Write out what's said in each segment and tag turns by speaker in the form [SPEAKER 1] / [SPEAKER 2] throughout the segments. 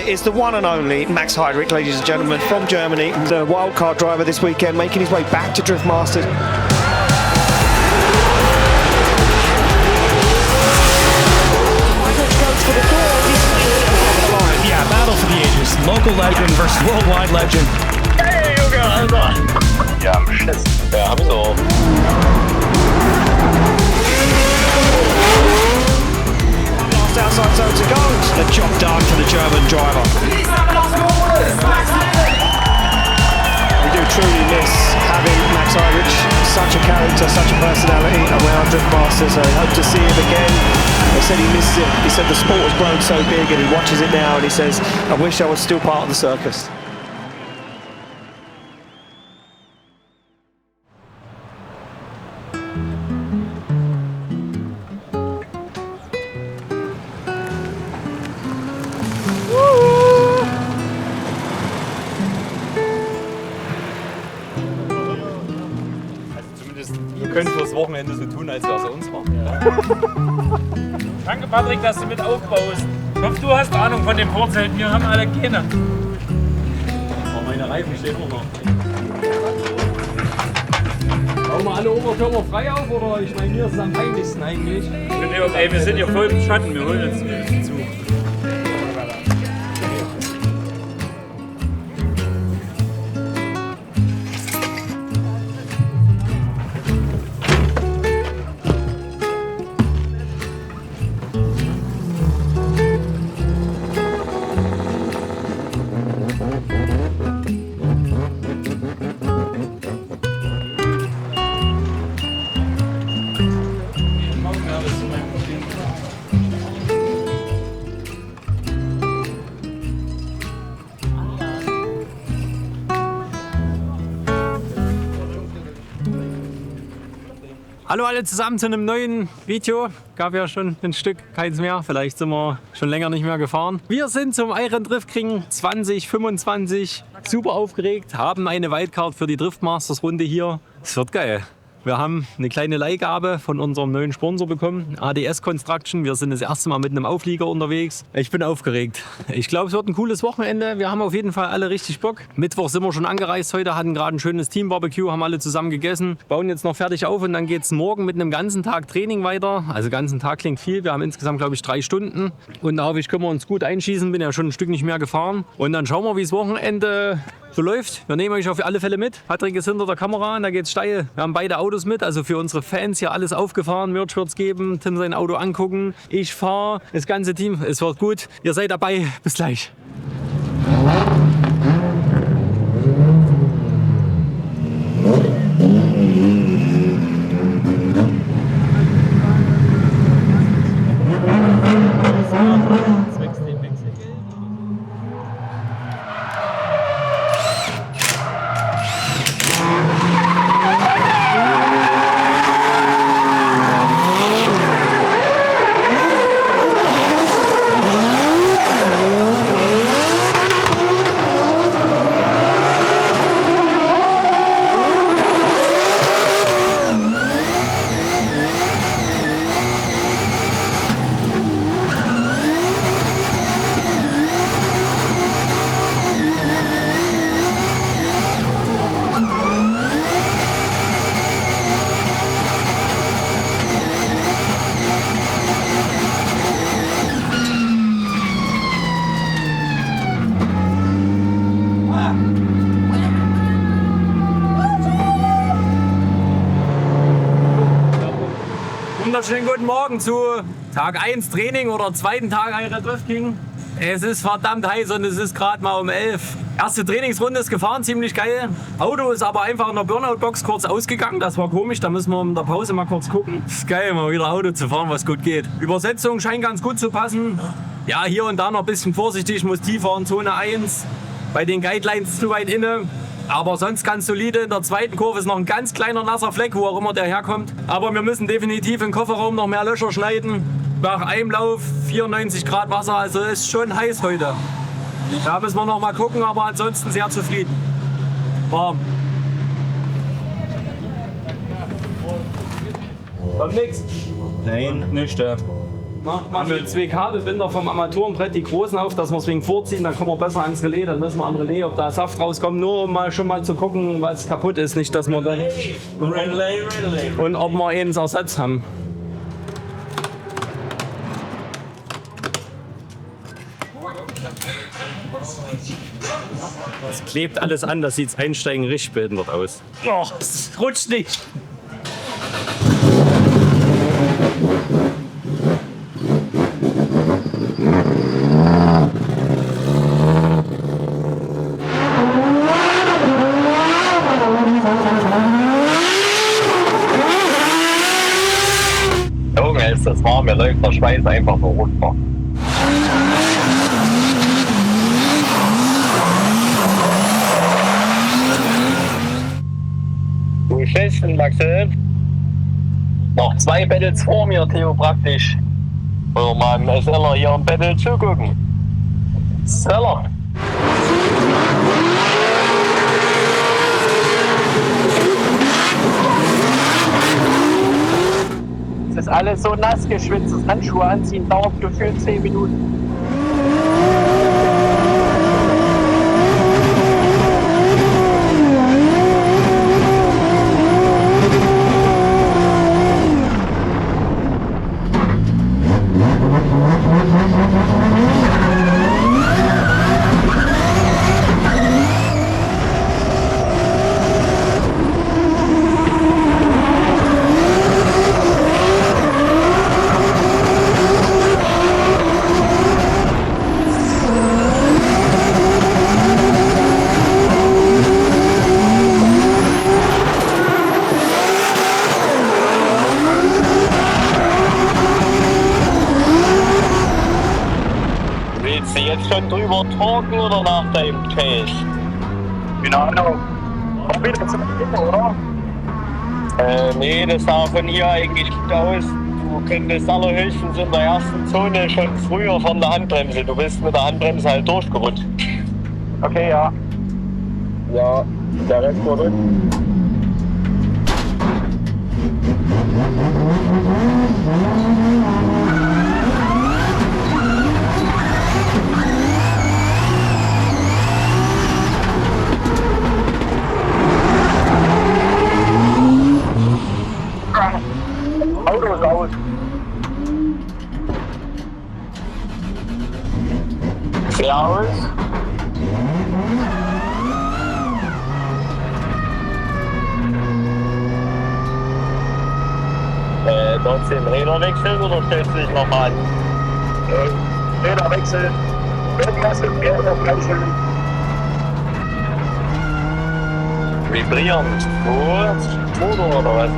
[SPEAKER 1] is the one and only Max Heidrich, ladies and gentlemen, from Germany. The wildcard driver this weekend, making his way back to Drift Masters.
[SPEAKER 2] Yeah, battle for the ages. Local legend versus worldwide legend.
[SPEAKER 3] Hey, Junge, Alter! Ja, Schiss. Ja, hab ich so.
[SPEAKER 1] Outside zone to go. The job done for the German driver. We do truly miss having Max Heidrich, such a character, such a personality around Drift Masters. I hope to see him again. He said he misses it. He said the sport has grown so big and he watches it now and he says, I wish I was still part of the circus.
[SPEAKER 4] Wir können fürs Wochenende so tun, als wäre es uns war.
[SPEAKER 5] Danke, Patrick, dass du mit aufbaust. Ich hoffe, du hast Ahnung von dem Purzeln. Wir haben alle keine.
[SPEAKER 4] Aber meine Reifen stehen auch noch. Bauen wir alle Oberkörper frei auf, oder? Ich meine, mir ist es am peinlichsten eigentlich.
[SPEAKER 5] Ey, wir sind hier voll im Schatten. Wir holen uns ein bisschen zu.
[SPEAKER 4] Hallo alle zusammen zu einem neuen Video. Gab ja schon ein Stück, keins mehr. Vielleicht sind wir schon länger nicht mehr gefahren. Wir sind zum Iron Drift King 2025 super aufgeregt, haben eine Wildcard für die Drift Masters Runde hier. Es wird geil. Wir haben eine kleine Leihgabe von unserem neuen Sponsor bekommen, ADS Construction. Wir sind das erste Mal mit einem Auflieger unterwegs. Ich bin aufgeregt. Ich glaube, es wird ein cooles Wochenende. Wir haben auf jeden Fall alle richtig Bock. Mittwoch sind wir schon angereist heute, hatten gerade ein schönes Team-Barbecue, haben alle zusammen gegessen, bauen jetzt noch fertig auf und dann geht es morgen mit einem ganzen Tag Training weiter. Also ganzen Tag klingt viel. Wir haben insgesamt, glaube ich, 3 Stunden. Und da hoffe ich, können wir uns gut einschießen. Bin ja schon ein Stück nicht mehr gefahren. Und dann schauen wir, wie das Wochenende so läuft. Wir nehmen euch auf alle Fälle mit. Patrick ist hinter der Kamera und da geht's steil. Wir haben beide Autos mit, also für unsere Fans hier alles aufgefahren. Merch wird's geben, Tim sein Auto angucken. Ich fahre, das ganze Team. Es wird gut. Ihr seid dabei. Bis gleich. Wunderschönen guten Morgen zu Tag 1 Training oder zweiten Tag Iron Drift King. Es ist verdammt heiß und es ist gerade mal um 11. Erste Trainingsrunde ist gefahren, ziemlich geil. Auto ist aber einfach in der Burnout-Box kurz ausgegangen. Das war komisch, da müssen wir in der Pause mal kurz gucken. Ist geil, mal wieder Auto zu fahren, was gut geht. Übersetzung scheint ganz gut zu passen. Ja, hier und da noch ein bisschen vorsichtig, muss tiefer in Zone 1. Bei den Guidelines zu weit inne. Aber sonst ganz solide. In der zweiten Kurve ist noch ein ganz kleiner nasser Fleck, wo auch immer der herkommt. Aber wir müssen definitiv im Kofferraum noch mehr Löcher schneiden. Nach einem Lauf 94 Grad Wasser, also ist schon heiß heute. Da müssen wir noch mal gucken, aber ansonsten sehr zufrieden. Warm. Kommt nix?
[SPEAKER 5] Nein, nicht.
[SPEAKER 4] Macht man die 2 Kabelbinder vom Armaturenbrett, die großen auf, dass wir es wegen vorziehen, dann kommen wir besser ans Relais, dann müssen wir am Relais, ob da Saft rauskommt, nur um schon mal zu gucken, was kaputt ist, nicht dass wir dann und ob wir einen Ersatz haben. Das klebt alles an, das sieht Einsteigen richtig behindert aus. Oh, es rutscht nicht.
[SPEAKER 3] Junge, ist das warm, mir läuft der Schweiß einfach so runter. Wie schätzt du, Maxel? Noch 2 Battles vor mir, Theo, praktisch. Oder mal im SLer hier im Battle zugucken. SLer. Es ist alles so nass geschwitzt. Das Handschuhe anziehen dauert gefühlt 10 Minuten. Willst du jetzt schon drüber talken oder nach deinem Test? Keine Ahnung. Komm wieder zum Ende, oder? Nee, das sah von hier eigentlich gut aus. Du könntest allerhöchstens in der ersten Zone schon früher von der Handbremse. Du bist mit der Handbremse halt durchgerutscht. Okay, ja. Ja, der Rest wurde. Auto ist aus. Sehr aus. Trotzdem Räder wechseln oder stellst du dich nochmal an? Räder wechseln. Weltklasse, Räder wechseln. Vibrierend. Gut. Motor oder was?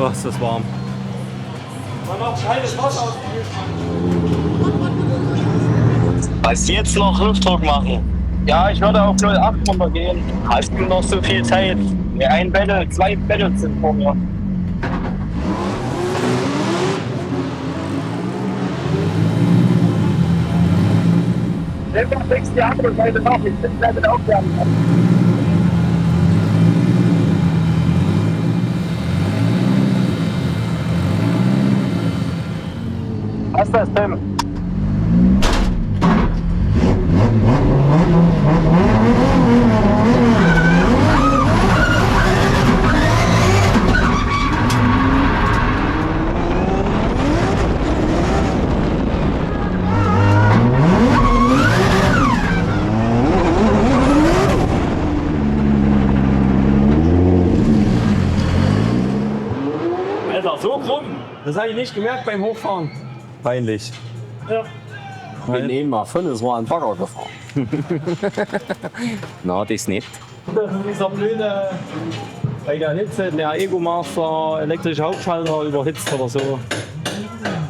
[SPEAKER 4] Oh, ist das warm.
[SPEAKER 3] Was jetzt noch Luftdruck machen? Ja, ich würde auf 08 runtergehen. Hast du noch so viel Zeit? Ja, ein Battle, 2 Battles sind vor mir. Nimm doch fix die andere Seite noch, ich bin gleich mit aufwärmen. Was ist das, Tim?
[SPEAKER 4] Alter, so krumm. Das habe ich nicht gemerkt beim Hochfahren. Peinlich.
[SPEAKER 5] Ja.
[SPEAKER 6] Ich bin eben mal 5 Mal einen Bagger gefahren.
[SPEAKER 4] Na, das nicht. Das ist dieser blöde, bei der Hitze, der Ego-Master elektrische Hauptschalter überhitzt oder so.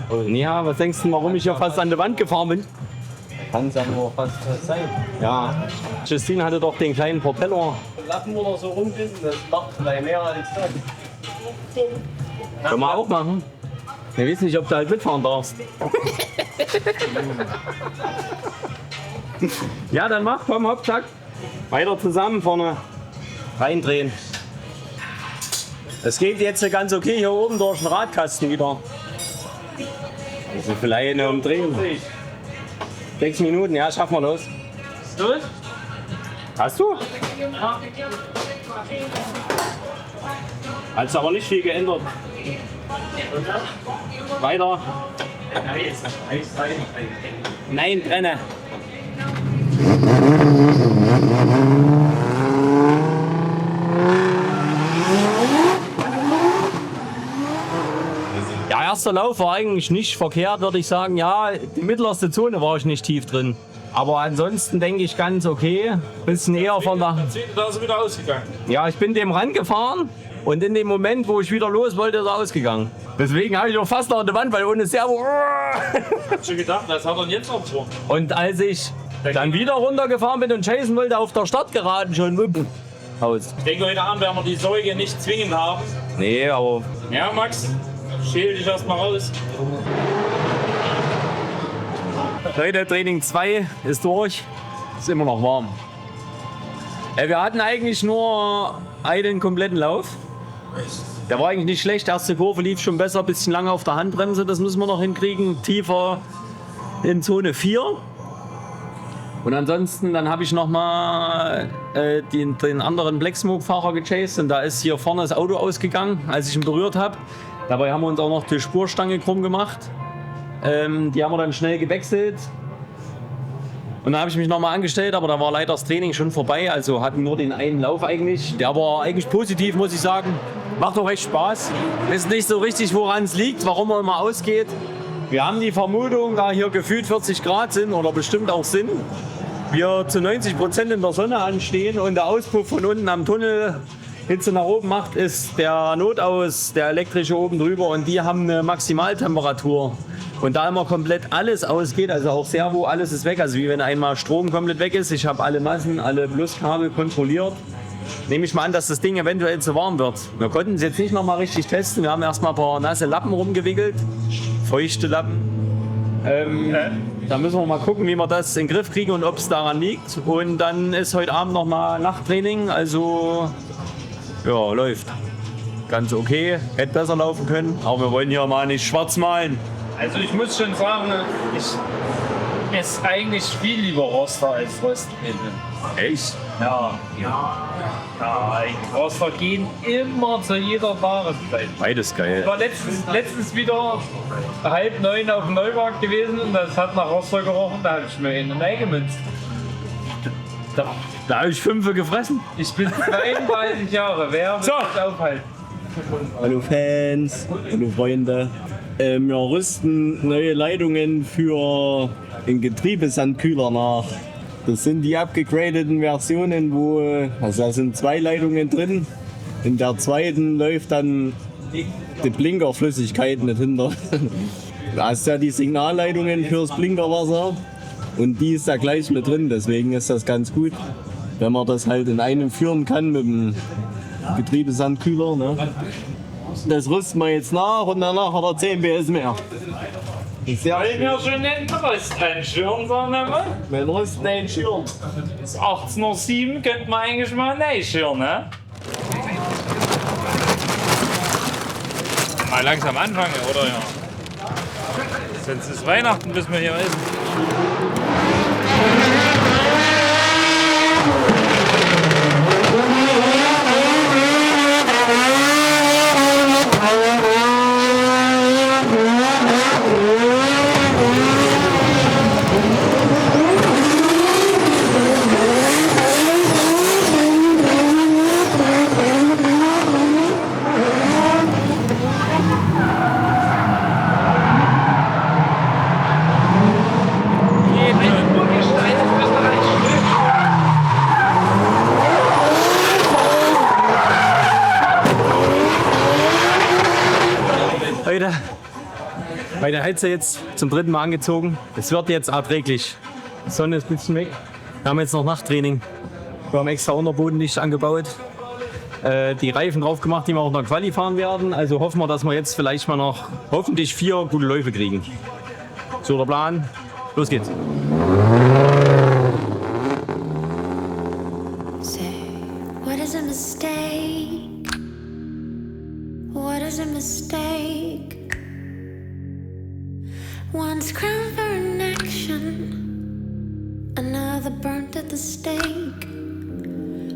[SPEAKER 4] Und ja, was denkst du, warum ich ja fast an der Wand gefahren bin?
[SPEAKER 6] Kann es ja nur fast sein.
[SPEAKER 4] Ja, Justine hatte doch den kleinen Propeller.
[SPEAKER 6] Lappen oder so rumbinden, das macht vielleicht mehr als das.
[SPEAKER 4] Können wir auch machen. Ich weiß nicht, ob du halt mitfahren darfst. Ja, dann mach, komm, hopp, zack. Weiter zusammen, vorne reindrehen. Es geht jetzt ganz okay hier oben durch den Radkasten wieder. Also vielleicht eine Umdrehung. 6 Minuten, ja, schaffen wir los.
[SPEAKER 5] Los?
[SPEAKER 4] Hast du? Hat aber nicht viel geändert. Weiter. Nein, brenne. Ja, erster Lauf war eigentlich nicht verkehrt, würde ich sagen. Ja, die mittlerste Zone war ich nicht tief drin. Aber ansonsten denke ich ganz okay. Bisschen eher von der...
[SPEAKER 5] Da ist er wieder ausgegangen.
[SPEAKER 4] Ja, ich bin dem rangefahren und in dem Moment, wo ich wieder los wollte, ist er ausgegangen. Deswegen habe ich auch fast noch an der Wand, weil ohne Servo...
[SPEAKER 5] Ich hab schon gedacht, was hat er denn jetzt noch vor?
[SPEAKER 4] Und als ich dann wieder runtergefahren bin und chasen wollte, auf der Startgeraden schon aus.
[SPEAKER 5] Ich denke, heute Abend werden wir die Säuge nicht zwingend haben.
[SPEAKER 4] Nee, aber...
[SPEAKER 5] Ja, Max, schäl dich erstmal raus.
[SPEAKER 4] Leute, Training 2 ist durch. Ist immer noch warm. Wir hatten eigentlich nur einen kompletten Lauf. Der war eigentlich nicht schlecht. Erste Kurve lief schon besser, bisschen lange auf der Handbremse. Das müssen wir noch hinkriegen. Tiefer in Zone 4. Und ansonsten, dann habe ich noch mal den anderen Black Smoke-Fahrer gechased. Und da ist hier vorne das Auto ausgegangen, als ich ihn berührt habe. Dabei haben wir uns auch noch die Spurstange krumm gemacht. Die haben wir dann schnell gewechselt. Und dann habe ich mich nochmal angestellt, aber da war leider das Training schon vorbei. Also hatten nur den einen Lauf eigentlich. Der war eigentlich positiv, muss ich sagen. Macht auch echt Spaß. Ist nicht so richtig, woran es liegt, warum er immer ausgeht. Wir haben die Vermutung, da hier gefühlt 40 Grad sind oder bestimmt auch sind, wir zu 90% in der Sonne anstehen und der Auspuff von unten am Tunnel Hitze nach oben macht, ist der Notaus, der elektrische oben drüber, und die haben eine Maximaltemperatur. Und da immer komplett alles ausgeht, also auch Servo, alles ist weg, also wie wenn einmal Strom komplett weg ist. Ich habe alle Massen, alle Pluskabel kontrolliert. Nehme ich mal an, dass das Ding eventuell zu warm wird. Wir konnten es jetzt nicht noch mal richtig testen. Wir haben erstmal ein paar nasse Lappen rumgewickelt, feuchte Lappen. Da müssen wir mal gucken, wie wir das in den Griff kriegen und ob es daran liegt. Und dann ist heute Abend noch mal Nachttraining, also ja, läuft. Ganz okay, hätte besser laufen können, aber wir wollen hier mal nicht schwarz malen.
[SPEAKER 5] Also ich muss schon sagen, ich esse eigentlich viel lieber Roster als Röstmittel.
[SPEAKER 4] Echt?
[SPEAKER 5] Ja. Roster gehen immer zu jeder Jahreszeit.
[SPEAKER 4] Beides geil.
[SPEAKER 5] Ich war letztens wieder 8:30 auf dem Neumarkt gewesen und das hat nach Roster gerochen, da habe ich mir einen eingemünzt.
[SPEAKER 4] Da habe ich 5 gefressen.
[SPEAKER 5] Ich bin 32 Jahre, wer will mich aufhalten?
[SPEAKER 6] Hallo Fans, hallo Freunde. Wir rüsten neue Leitungen für den Getriebesandkühler nach. Das sind die abgegradeten Versionen, also da sind 2 Leitungen drin. In der zweiten läuft dann die Blinkerflüssigkeit nicht hinter. Da hast ja die Signalleitungen fürs Blinkerwasser und die ist da gleich mit drin. Deswegen ist das ganz gut, wenn man das halt in einem führen kann mit dem Getriebesandkühler. Ne? Das rüsten wir jetzt nach und danach hat er 10 PS mehr. Sehr
[SPEAKER 5] Ich mir schon den Rüst einschirren, sondern
[SPEAKER 6] Wenn Rüsten einschirren.
[SPEAKER 5] bis 18:07 Uhr könnte man eigentlich mal einschirren, ne? Mal langsam anfangen, oder ja? Sonst ist Weihnachten, bis wir hier essen.
[SPEAKER 4] Leute, meine Heize jetzt zum 3. Mal angezogen. Es wird jetzt erträglich. Die Sonne ist ein bisschen weg. Wir haben jetzt noch Nachttraining. Wir haben extra Unterbodenlicht angebaut. Die Reifen drauf gemacht, die wir auch in der Quali fahren werden. Also hoffen wir, dass wir jetzt vielleicht mal noch hoffentlich 4 gute Läufe kriegen. So der Plan. Los geht's.
[SPEAKER 7] is a mistake? One's crowned for an action, another burnt at the stake.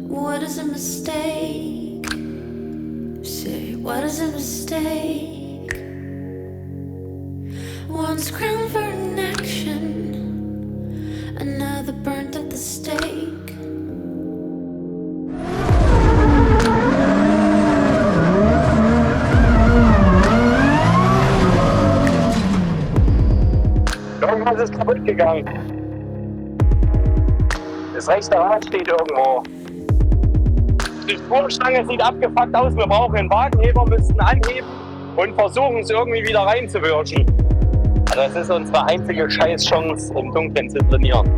[SPEAKER 7] What is a mistake? Say, what is a mistake? One's crowned for an action, another burnt at the stake.
[SPEAKER 3] Irgendwas ist kaputt gegangen. Das rechte Rad steht irgendwo. Die Spurstange sieht abgefuckt aus. Wir brauchen einen Wagenheber, müssten anheben und versuchen es irgendwie wieder reinzuwirschen. Also das ist unsere einzige Scheißchance, im Dunkeln zu trainieren.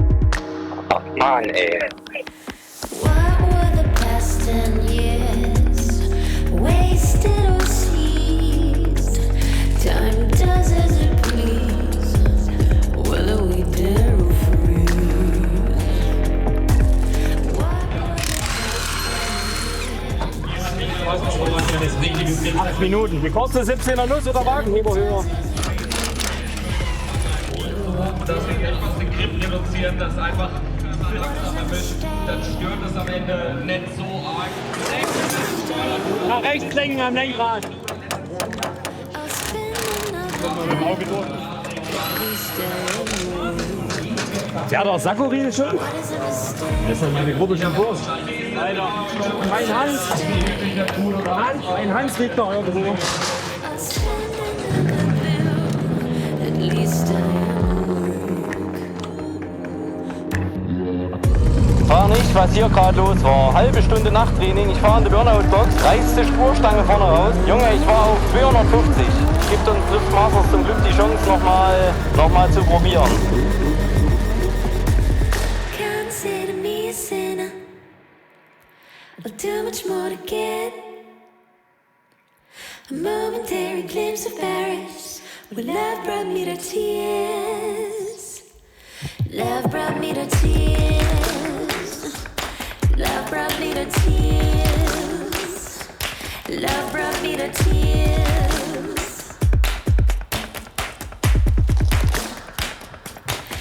[SPEAKER 3] Ach Mann, ey.
[SPEAKER 7] What were the past 10 years? Wasted or seized? Time does as it please, whether we dare or freeze.
[SPEAKER 4] 8 Minuten. Wie kostet 17er Nuss oder Wagenheber höher?
[SPEAKER 2] Dass wir etwas den Grip reduzieren, das einfach dann stört es am Ende nicht so arg.
[SPEAKER 4] Nach rechts lenken am Lenkrad.
[SPEAKER 7] I'll spin another
[SPEAKER 4] Auge durch.
[SPEAKER 7] day.
[SPEAKER 4] Ja, der Sakuri schon.
[SPEAKER 7] What is a mistake?
[SPEAKER 4] Das ist meine Gruppe schon vor. Alter. Mein Hans liegt noch irgendwo.
[SPEAKER 7] I'll spin another bill. At least I am.
[SPEAKER 3] Fahr nicht, was hier gerade los war. Halbe Stunde Nachttraining, ich fahre in die Burnout-Box, reißte Spurstange vorne raus. Junge, ich war auf 250. Gibt uns Drift Masters zum Glück die Chance, noch mal zu probieren.
[SPEAKER 7] Consider me a sinner, or too much more to get. A momentary glimpse of Paris, when love brought me to tears. Love brought me to tears. Love brought me to tears. Love brought me to tears.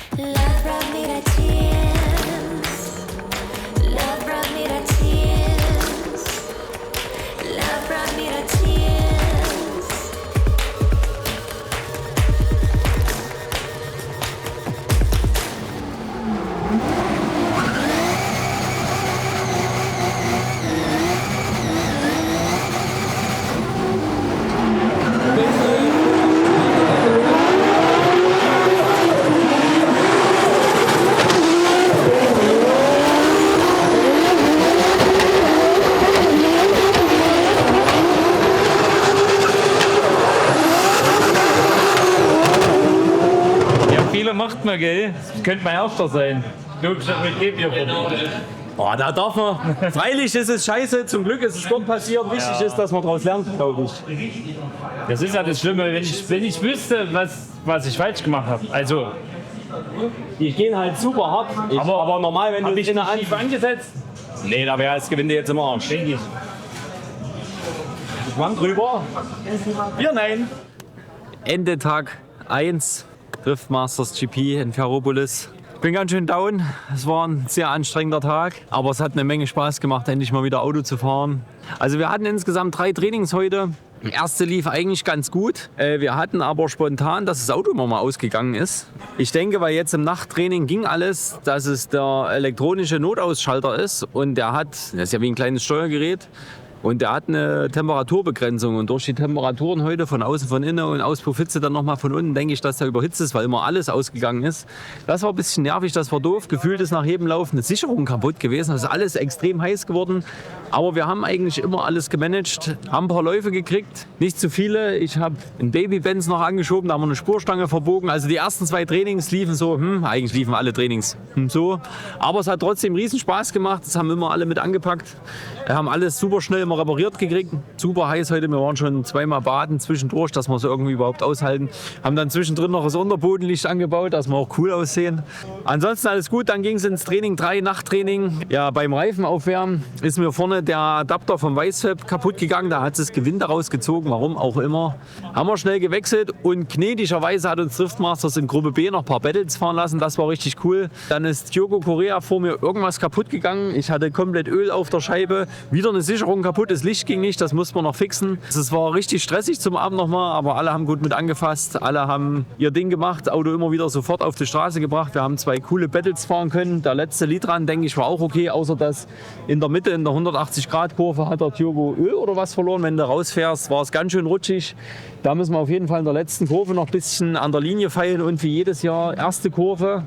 [SPEAKER 7] Love brought me to tears. Love brought me to tears. Love brought me to tears.
[SPEAKER 5] Ja, viele macht man, gell? Das könnte mein erster sein. Du bist mit dem hier vorbei.
[SPEAKER 4] Oh, da darf man. Freilich ist es scheiße, zum Glück ist es dort passiert. Wichtig ist, dass man daraus lernt, glaube ich.
[SPEAKER 5] Das ist ja das Schlimme, wenn ich wüsste, was ich falsch gemacht habe. Also,
[SPEAKER 4] Die gehen halt super hart. Aber normal, wenn du
[SPEAKER 5] habe ich
[SPEAKER 4] in
[SPEAKER 5] nicht
[SPEAKER 4] der
[SPEAKER 5] tief angesetzt?
[SPEAKER 4] Nee, da wäre es gewinnt jetzt im Arsch.
[SPEAKER 5] Denke ich.
[SPEAKER 4] Schwamm drüber.
[SPEAKER 5] Wir nein.
[SPEAKER 4] Ende Tag 1, Drift Masters GP in Ferropolis. Ich bin ganz schön down. Es war ein sehr anstrengender Tag, aber es hat eine Menge Spaß gemacht, endlich mal wieder Auto zu fahren. Also wir hatten insgesamt 3 Trainings heute. Das erste lief eigentlich ganz gut. Wir hatten aber spontan, dass das Auto immer mal ausgegangen ist. Ich denke, weil jetzt im Nachttraining ging alles, dass es der elektronische Notausschalter ist und der hat, das ist ja wie ein kleines Steuergerät, und der hat eine Temperaturbegrenzung und durch die Temperaturen heute von außen, von innen und Auspufffitze dann nochmal von unten, denke ich, dass der überhitzt ist, weil immer alles ausgegangen ist. Das war ein bisschen nervig, das war doof. Gefühlt ist nach jedem Lauf eine Sicherung kaputt gewesen. Das ist alles extrem heiß geworden. Aber wir haben eigentlich immer alles gemanagt, haben ein paar Läufe gekriegt, nicht zu viele. Ich habe einen Baby-Benz noch angeschoben, da haben wir eine Spurstange verbogen. Also die ersten 2 Trainings liefen so, eigentlich liefen alle Trainings so. Aber es hat trotzdem riesen Spaß gemacht, das haben immer alle mit angepackt. Wir haben alles super schnell immer wir repariert gekriegt. Super heiß heute, wir waren schon zweimal baden zwischendurch, dass wir es irgendwie überhaupt aushalten. Haben dann zwischendrin noch das Unterbodenlicht angebaut, dass wir auch cool aussehen. Ansonsten alles gut, dann ging es ins Training 3, Nachttraining. Ja, beim Reifenaufwärmen ist mir vorne der Adapter vom Weißfab kaputt gegangen. Da hat es das Gewinde rausgezogen, warum auch immer. Haben wir schnell gewechselt und gnädigerweise hat uns Driftmasters in Gruppe B noch ein paar Battles fahren lassen. Das war richtig cool. Dann ist Diogo Correa vor mir irgendwas kaputt gegangen. Ich hatte komplett Öl auf der Scheibe. Wieder eine Sicherung kaputt, das Licht ging nicht, das musste man noch fixen. Es war richtig stressig zum Abend nochmal, aber alle haben gut mit angefasst. Alle haben ihr Ding gemacht, Auto immer wieder sofort auf die Straße gebracht. Wir haben 2 coole Battles fahren können. Der letzte Lied dran, denke ich, war auch okay, außer dass in der Mitte, in der 180-Grad-Kurve hat der Diogo Öl oder was verloren. Wenn du rausfährst, war es ganz schön rutschig. Da müssen wir auf jeden Fall in der letzten Kurve noch ein bisschen an der Linie feilen und wie jedes Jahr, erste Kurve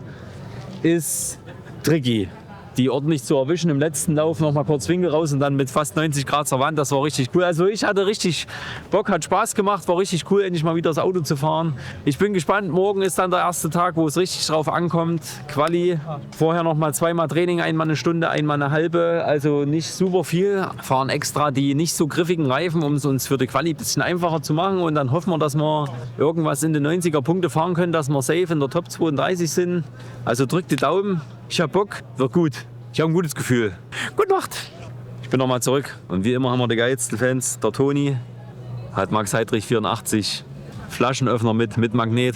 [SPEAKER 4] ist tricky, die ordentlich zu erwischen. Im letzten Lauf noch mal kurz Winkel raus und dann mit fast 90 Grad zur Wand. Das war richtig cool. Also ich hatte richtig Bock, hat Spaß gemacht, war richtig cool, endlich mal wieder das Auto zu fahren. Ich bin gespannt, morgen ist dann der erste Tag, wo es richtig drauf ankommt. Quali, vorher noch mal 2-mal Training, einmal eine Stunde, einmal eine halbe. Also nicht super viel. Fahren extra die nicht so griffigen Reifen, um es uns für die Quali ein bisschen einfacher zu machen. Und dann hoffen wir, dass wir irgendwas in den 90er Punkte fahren können, dass wir safe in der Top 32 sind. Also drückt die Daumen. Ich hab Bock, wird gut. Ich habe ein gutes Gefühl. Gute Nacht. Ich bin nochmal zurück. Und wie immer haben wir die geilsten Fans. Der Toni hat Max Heidrich 84. Flaschenöffner mit Magnet.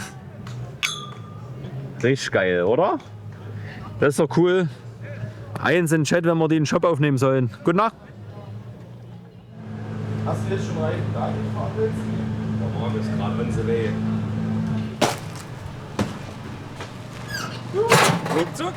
[SPEAKER 4] Richtig geil, oder? Das ist doch cool. Eins in den Chat, wenn wir den Shop aufnehmen sollen. Gute Nacht. Hast du jetzt schon rein? Da gefahren willst? Ja, morgen ist gerade wenn sie weh. Ruckzuck.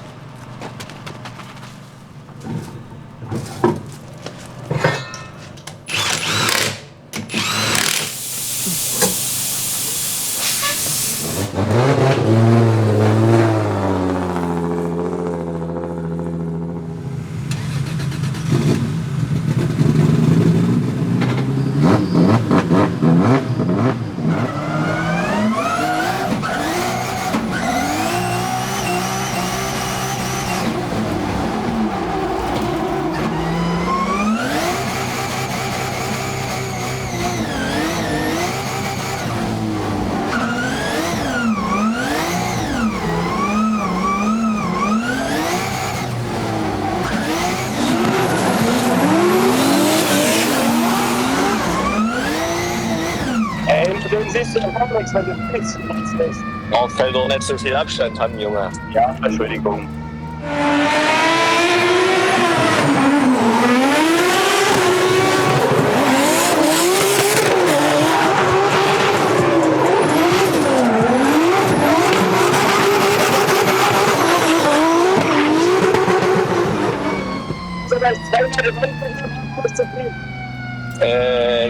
[SPEAKER 3] Siehst du den Komplex, wenn du nichts lässt? Oh, fällt doch nicht so viel Abstand an, Junge. Ja, Entschuldigung.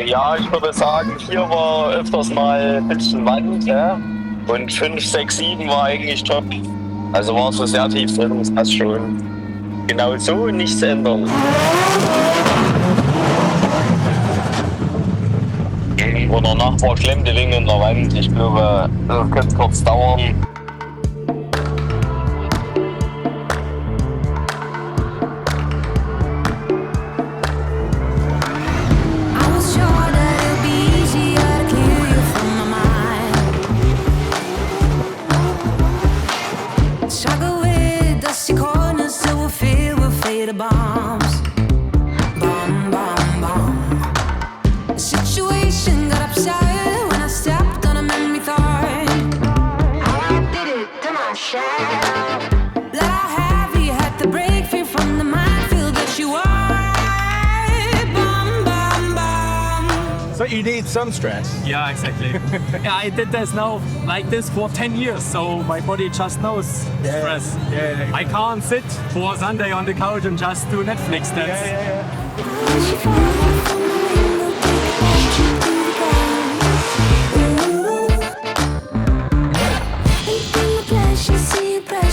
[SPEAKER 3] Ja, ich würde sagen, hier war öfters mal ein bisschen Wand, ja? Und 5, 6, 7 war eigentlich top. Also war es so sehr tief drin, das passt schon. Genau so und nichts ändern. Irgendwo der Nachbar klemmte wegen in der Wand. Ich glaube, das könnte kurz dauern.
[SPEAKER 1] So you need some stress.
[SPEAKER 4] Yeah, exactly. Yeah, I did this now like this for 10 years, so my body just knows stress.
[SPEAKER 1] Yeah.
[SPEAKER 4] I can't sit for Sunday on the couch and just do Netflix.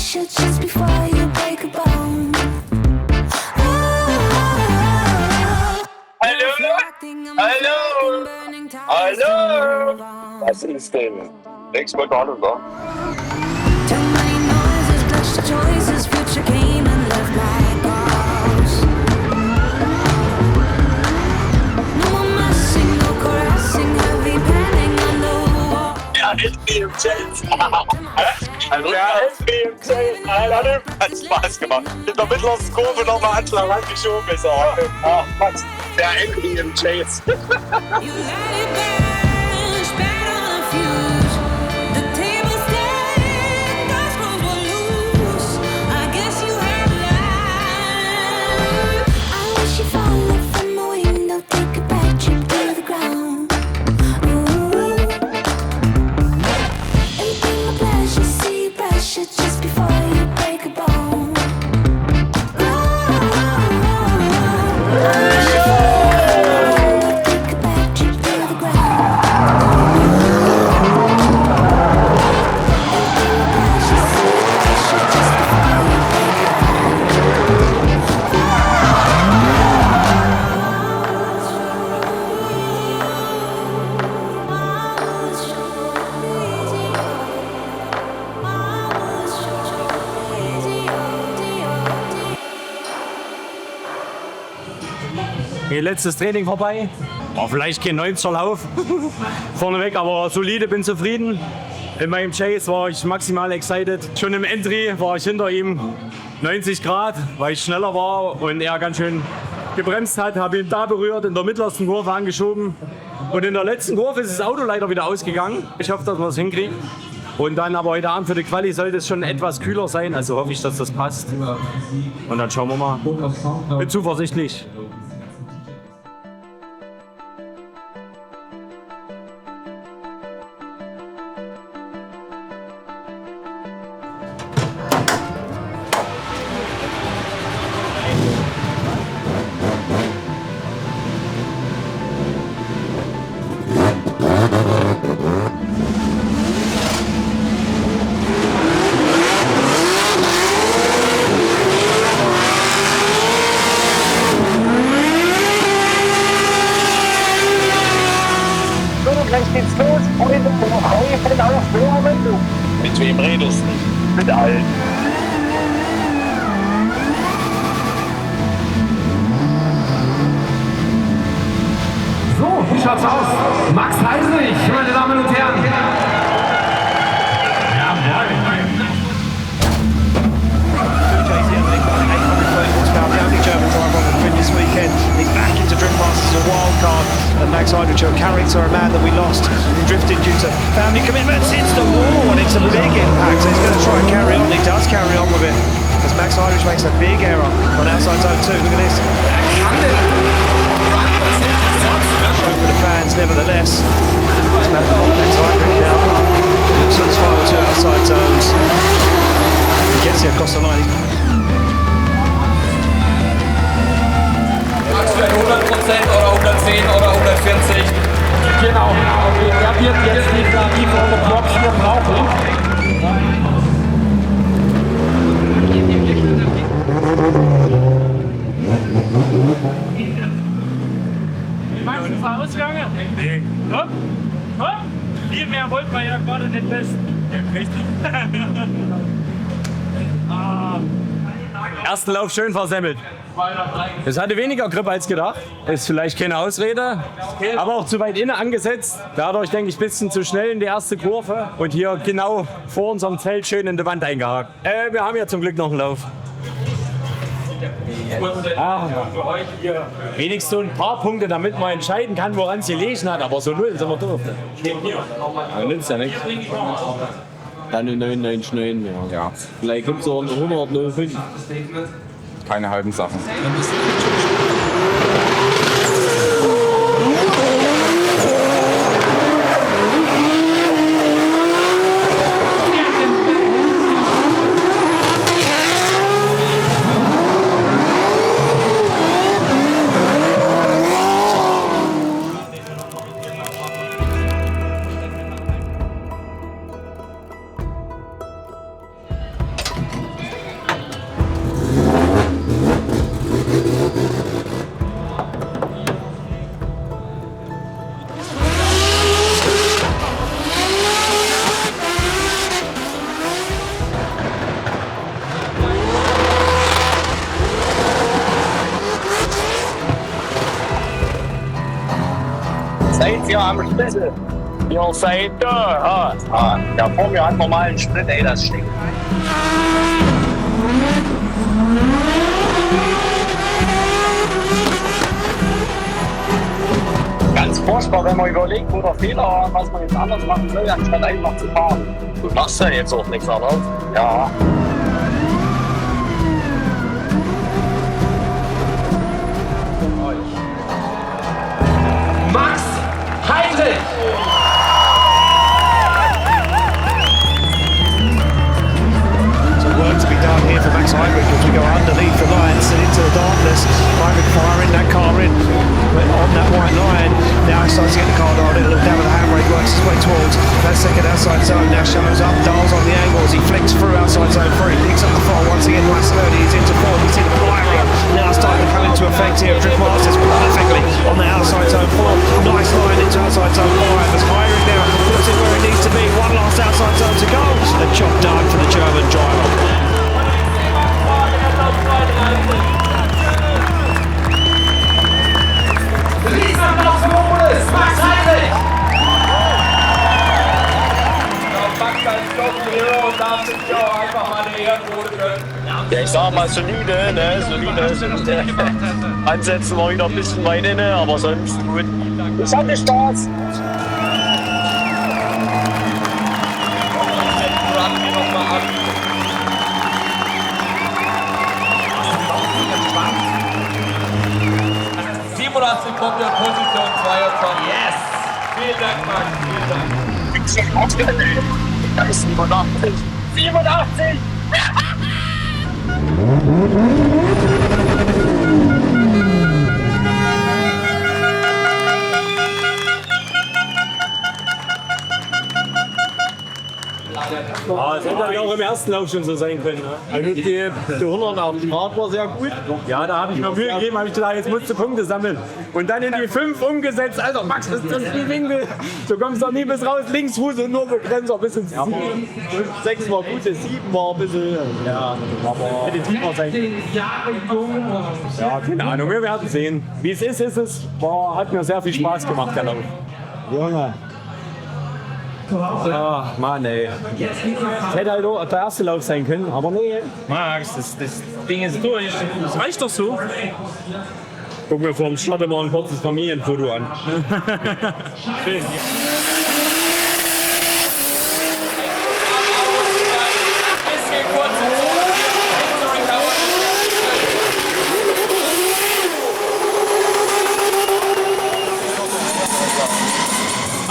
[SPEAKER 4] That's
[SPEAKER 7] just before you break a bone.
[SPEAKER 3] Hallo! Hallo! Was ist denn? Nichts mehr gar nicht, oder?
[SPEAKER 7] Too many noises, blessed choices, future came and left like ghosts.
[SPEAKER 3] Henry im Chase. Henry im Chase, Alter, hat Spaß gemacht. In der mittleren Kurve nochmal Anschlag angeschoben ist. Ach, Max, der Henry im Chase.
[SPEAKER 7] Just before you break a bone. Take a back trip to the ground.
[SPEAKER 4] Ihr letztes Training vorbei. War vielleicht kein 90er Lauf vorneweg, aber solide, bin zufrieden. In meinem Chase war ich maximal excited. Schon im Entry war ich hinter ihm 90 Grad, weil ich schneller war und er ganz schön gebremst hat. Habe ihn da berührt, in der mittlersten Kurve angeschoben. Und in der letzten Kurve ist das Auto leider wieder ausgegangen. Ich hoffe, dass wir es hinkriegen. Und dann aber heute Abend für die Quali sollte es schon etwas kühler sein. Also hoffe ich, dass das passt. Und dann schauen wir mal. Bin zuversichtlich.
[SPEAKER 3] Gleich geht's los, Freunde, Reifen aufwärmen. Mit wem redest du? Mit allen.
[SPEAKER 2] So, wie schaut's aus? Max Heinrich, meine Damen und Herren.
[SPEAKER 1] The only German driver on the grid this weekend. He's back into Drift Masters as a wild card. And Max Heinrich, a character, a man that we lost in drifting due to family commitments. It's the wall and it's a big impact. So he's going to try and carry on. He does carry on with it as Max Heinrich makes a big error on outside zone 2. Look at this. For the fans, nevertheless. It's Max Heinrich now. Looks at his final 2 outside zones. He gets it across the line.
[SPEAKER 2] 100% oder 110 oder 140. Genau. Er wird jetzt definitiv 100 Blocks hier brauchen. Wie meinst du Vorausgange? Nee. Viel mehr wollten wir ja gerade nicht testen. Richtig.
[SPEAKER 4] Ersten Lauf schön versemmelt. Es hatte weniger Grip als gedacht. Ist vielleicht keine Ausrede, aber auch zu weit innen angesetzt. Dadurch denke ich ein bisschen zu schnell in die erste Kurve und hier genau vor unserem Zelt schön in die Wand eingehakt. Wir haben ja zum Glück noch einen Lauf. Wenigstens so ein paar Punkte, damit man entscheiden kann, woran es gelegen hat. Aber so 0 sind wir doof.
[SPEAKER 6] Ja, nützt ja nichts. Dann eine 999, ja. Vielleicht gibt es auch eine 105.
[SPEAKER 8] Keine halben Sachen.
[SPEAKER 3] Seid ihr am Schlüssel? Ihr seid da. Der vor mir hat normalen Sprit, ey, das stinkt. Ganz furchtbar, wenn man überlegt, wo der Fehler war, was man jetzt anders machen will, anstatt einfach zu fahren. Du machst ja jetzt auch nichts anderes. Ja.
[SPEAKER 2] Max Heinrich!
[SPEAKER 1] Work to be done here for Max Heinrich as we go underneath the lights and into the darkness. Heinrich firing that car in, but on that white line. Now he starts to get the car on. It'll look down with the handbrake, works his way towards that second outside zone. Now shows up, dials on the angles. He flicks through outside zone 3, picks up the fall once again. Last 30, he's into 4. You see the pyro now starting to come into effect here. Drift Masters perfectly on the outside zone 4. Nice line into outside zone 5 as Heinrich now puts it where it needs to be. One last outside zone to go. The job done for the German driver.
[SPEAKER 2] Riesenapplaus für Oles, Max Heinrich! Max als Top-Hero darf sich ja auch einfach mal eine Ehrenrunde gönnen.
[SPEAKER 3] Ja, ich sag mal solide, ne? Solide. Ansetzen wir wieder ein bisschen weit inne, aber sonst gut. Ich hatte Spaß.
[SPEAKER 2] Run hier nochmal an. Punkte, Position 22. Yes! Vielen Dank, Max. Vielen Dank.
[SPEAKER 3] Das ist 87. 87!
[SPEAKER 4] Das hätte ja auch im ersten Lauf schon so sein können. Ne?
[SPEAKER 6] Also die 108 Grad war sehr gut.
[SPEAKER 4] Ja, da habe ich mir Mühe gegeben, habe ich gedacht, jetzt musst du Punkte sammeln. Und dann in die 5 umgesetzt. Alter, Max, ist das viel Winkel? Du kommst doch nie bis raus, Linksfuß und nur Begrenzer bis ins 7.
[SPEAKER 6] 6 war gut, 7 war ein bisschen.
[SPEAKER 4] Ja, aber hätte tiefer sein können. Ja, keine Ahnung, wir werden sehen. Wie es ist, ist es. Hat mir sehr viel Spaß gemacht, der Lauf.
[SPEAKER 6] Junge.
[SPEAKER 4] Ach, Mann, ey. Das hätte halt auch der erste Lauf sein können, aber nee.
[SPEAKER 5] Max, das Ding ist durch. Das reicht doch so.
[SPEAKER 4] Guck mir vor dem Schlotter mal ein kurzes Familienfoto an.
[SPEAKER 5] Schön.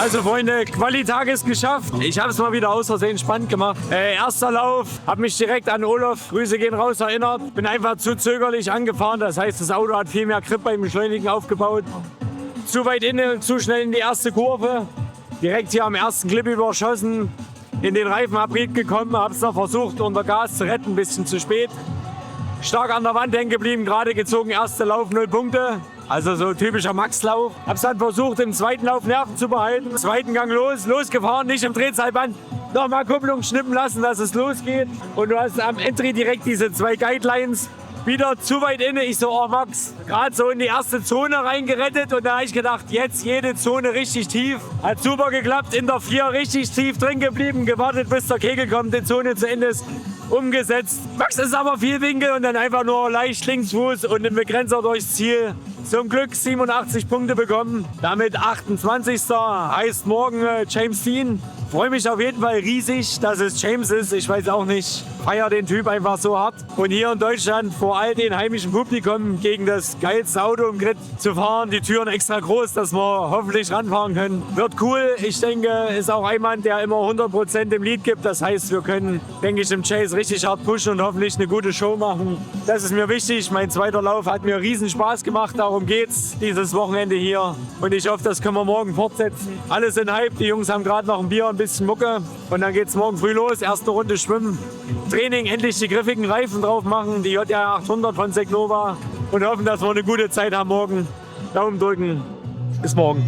[SPEAKER 4] Also Freunde, Qualitag ist geschafft. Ich habe es mal wieder aus Versehen spannend gemacht. Erster Lauf, habe mich direkt an Olaf, Grüße gehen raus, erinnert. Bin einfach zu zögerlich angefahren, das heißt, das Auto hat viel mehr Grip beim Beschleunigen aufgebaut. Zu weit innen, zu schnell in die erste Kurve. Direkt hier am ersten Clip überschossen, in den Reifenabrieb gekommen, habe es noch versucht unter Gas zu retten, ein bisschen zu spät. Stark an der Wand hängen geblieben, gerade gezogen, erster Lauf 0 Punkte. Also so typischer Max-Lauf. Hab's dann versucht, im zweiten Lauf Nerven zu behalten. Zweiten Gang losgefahren, nicht im Drehzahlband. Nochmal Kupplung schnippen lassen, dass es losgeht. Und du hast am Entry direkt diese 2 Guidelines. Wieder zu weit inne. Ich so, oh Max, gerade so in die erste Zone reingerettet. Und da habe ich gedacht, jetzt jede Zone richtig tief. Hat super geklappt, in der 4 richtig tief drin geblieben. Gewartet, bis der Kegel kommt, die Zone zu Ende ist. Umgesetzt. Max ist aber viel Winkel und dann einfach nur leicht Linksfuß und den Begrenzer durchs Ziel. Zum Glück 87 Punkte bekommen. Damit 28. Heißt morgen James Dean. Freue mich auf jeden Fall riesig, dass es James ist. Ich weiß auch nicht. Feier den Typ einfach so hart. Und hier in Deutschland vor all den heimischen Publikum gegen das geilste Auto im Grid zu fahren. Die Türen extra groß, dass wir hoffentlich ranfahren können. Wird cool. Ich denke, ist auch ein Mann, der immer 100% im Lead gibt. Das heißt, wir können, denke ich, im Chase richtig hart pushen und hoffentlich eine gute Show machen. Das ist mir wichtig. Mein zweiter Lauf hat mir riesen Spaß gemacht. Darum geht's dieses Wochenende hier. Und ich hoffe, das können wir morgen fortsetzen. Alle sind hype. Die Jungs haben gerade noch ein Bier, ein bisschen Mucke. Und dann geht's morgen früh los. Erste Runde schwimmen. Training, endlich die griffigen Reifen drauf machen. Die JR 800 von Segnova. Und hoffen, dass wir eine gute Zeit haben morgen. Daumen drücken. Bis morgen.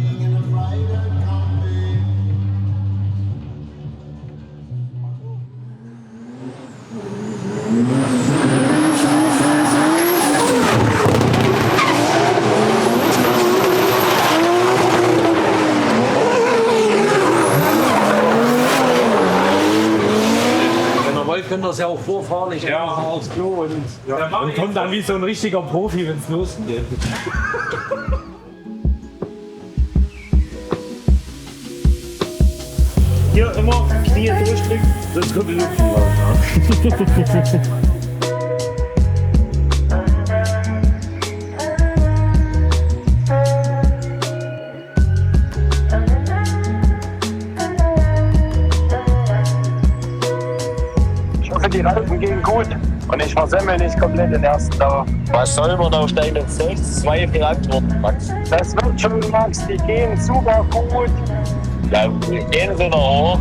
[SPEAKER 4] das ja auch vorfahren. Ich
[SPEAKER 5] Ja.
[SPEAKER 4] einfach aufs Klo und
[SPEAKER 5] Und kommt dann wie so ein richtiger Profi, wenn es losgeht.
[SPEAKER 1] Hier immer Knie durchdrücken, sonst kommt die Luft raus.
[SPEAKER 3] Ich hoffe, die Reifen gehen gut und ich versemmel nicht komplett den ersten Dauer. Was soll man auf deine 6-2 beantworten, Max? Das wird schon, Max. Die gehen super gut. Ja, gehen sie noch hoch.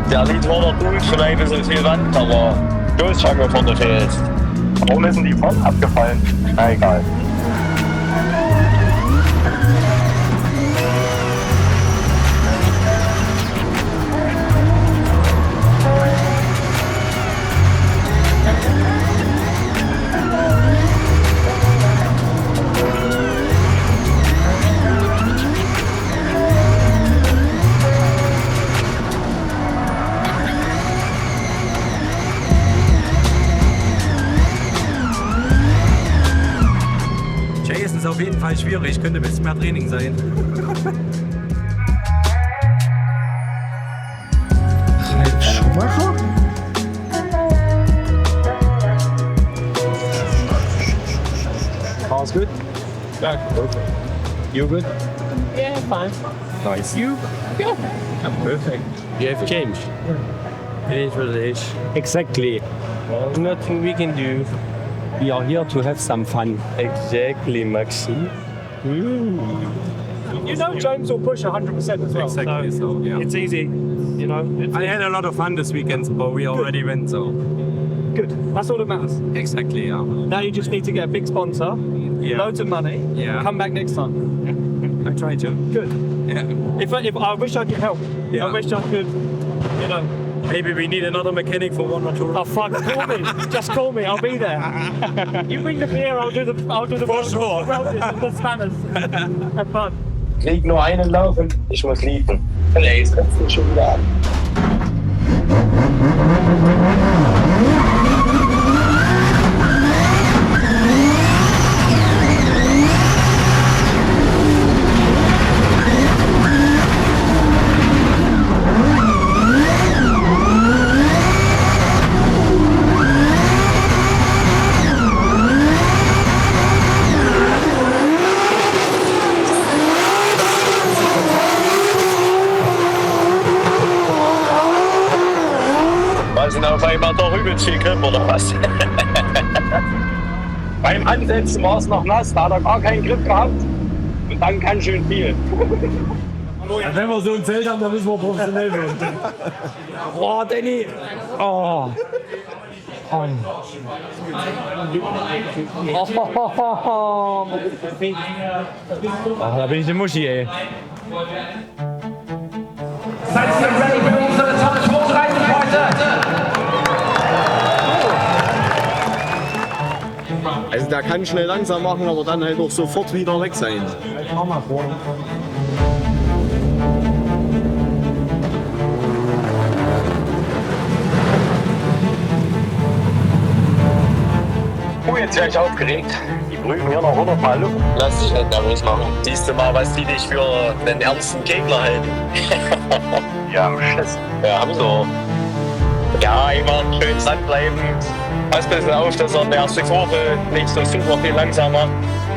[SPEAKER 3] Der Lied war noch gut, vielleicht ist es viel Wand, aber Stoßstange vorne fehlt. Warum ist denn die vorne abgefallen? Na egal.
[SPEAKER 4] Jason ist auf jeden Fall schwierig, könnte ein bisschen mehr Training sein.
[SPEAKER 1] Schumacher?
[SPEAKER 4] Car's good?
[SPEAKER 5] Ja, okay.
[SPEAKER 4] You good?
[SPEAKER 5] Yeah, fine.
[SPEAKER 4] Nice.
[SPEAKER 5] You? Yeah. I'm perfect.
[SPEAKER 9] You have changed. It is what it is.
[SPEAKER 4] Exactly.
[SPEAKER 9] Nothing we can do.
[SPEAKER 4] We are here to have some fun.
[SPEAKER 9] Exactly, Maxi.
[SPEAKER 1] You know James will push 100% as well.
[SPEAKER 4] Exactly, so yeah.
[SPEAKER 1] It's easy, you know.
[SPEAKER 4] I had a lot of fun this weekend, but we already went, so.
[SPEAKER 1] Good. That's all that matters.
[SPEAKER 4] Exactly, yeah.
[SPEAKER 1] Now you just need to get a big sponsor,
[SPEAKER 4] Yeah.
[SPEAKER 1] loads of money,
[SPEAKER 4] Yeah.
[SPEAKER 1] come back next time.
[SPEAKER 4] I try to.
[SPEAKER 1] Good.
[SPEAKER 4] Yeah.
[SPEAKER 1] If I wish I could help.
[SPEAKER 4] Yeah.
[SPEAKER 1] I wish I could, you know.
[SPEAKER 4] Maybe we need another mechanic for one or two.
[SPEAKER 1] Oh fuck! Call me. Just call me. I'll be there. You bring the beer. I'll do the.
[SPEAKER 4] For sure.
[SPEAKER 1] welding and the spanners. Have fun.
[SPEAKER 3] Krieg nur einen Lauf und ich muss liefern. Nee, das kannst du schon wieder an. Was sind auf einmal doch übelst viel Grip oder was? Beim Ansetzen war es noch nass, da hat er gar keinen Grip gehabt und dann ganz schön viel.
[SPEAKER 5] Wenn wir so ein Zelt haben, dann müssen wir professionell werden.
[SPEAKER 4] Oh, Danny! Oh!
[SPEAKER 5] Ach, da bin ich eine Muschi, ey.
[SPEAKER 2] Seid ihr ready für unsere tolle Vorbereitung heute?
[SPEAKER 6] Also der kann schnell langsam machen, aber dann halt auch sofort wieder weg sein.
[SPEAKER 3] Oh, jetzt wäre ich aufgeregt. Die prüfen hier noch 100 Mal Luft. Lass dich nicht nervös machen. Siehst du mal, was die dich für einen ernsten Gegner halten. Ja, Schiss. Ja, haben sie. Ja, immer schön Sand bleiben. Pass ein bisschen auf, dass er in der ersten Kurve nicht so super viel langsamer.